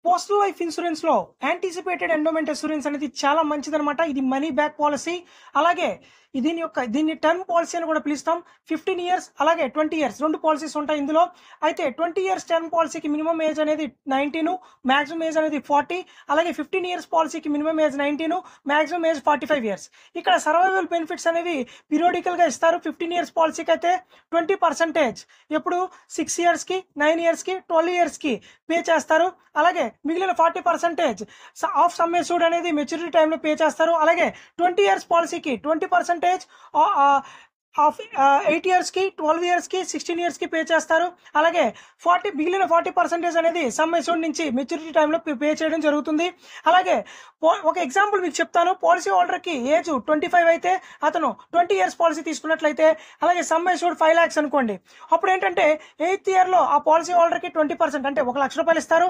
Postal life ఇన్సూరెన్స్‌లో anticipated endowment assurance అనేది చాలా మంచిదనమాట. ఇది మనీ బ్యాక్ పాలిసీ. అలాగే దీన్ని టర్మ్ పాలిసీ అని కూడా పిలుస్తాం. 15 ఇయర్స్ అలాగే 20 ఇయర్స్ 2 పాలిసీస్ ఉంటాయి ఇందులో. అయితే 20 ఇయర్స్ టర్మ్ పాలిసీకి మినిమమ్ ఏజ్ అనేది 19, మాక్సిమం ఏజ్ అనేది 40. అలాగే 15 ఇయర్స్ పాలిసీకి minimum age 19, maximum age 45 years. ఇక్కడ సర్వైవల్ బెనిఫిట్స్ అనేవి పీరియాడికల్‌గా ఇస్తారు. 15 ఇయర్స్ పాలిసీకి అయితే 20% ఎప్పుడు 6 ఇయర్స్‌కి, 9 ఇయర్స్‌కి, 12 ఇయర్స్‌కి పే చేస్తారు. అలాగే మిగిలిన 40% ఆఫ్ సమ్ అష్యూర్డ్ అనేది మెచ్యూరిటీ టైంలో పే చేస్తారు. అలాగే 20 ఇయర్స్ పాలసీకి 20% ఆఫ్ 8 ఇయర్స్‌కి, 12 ఇయర్స్‌కి, 16 ఇయర్స్‌కి పే చేస్తారు. అలాగే మిగిలిన 40% అనేది సమ్ అష్యూర్డ్ నుంచి మెచ్యూరిటీ టైంలో పే చేయడం జరుగుతుంది. అలాగే ఒక ఎగ్జాంపుల్ మీకు చెప్తాను. పాలసీ హోల్డర్‌కి ఏజ్ 25 అయితే అతను 20 ఇయర్స్ పాలసీ తీసుకున్నట్లయితే, అలాగే సమ్ అష్యూర్డ్ 5 lakhs అనుకోండి. అప్పుడు ఏంటంటే 8th ఇయర్‌లో ఆ పాలసీ హోల్డర్‌కి 20% అంటే ₹1,00,000 ఇస్తారు.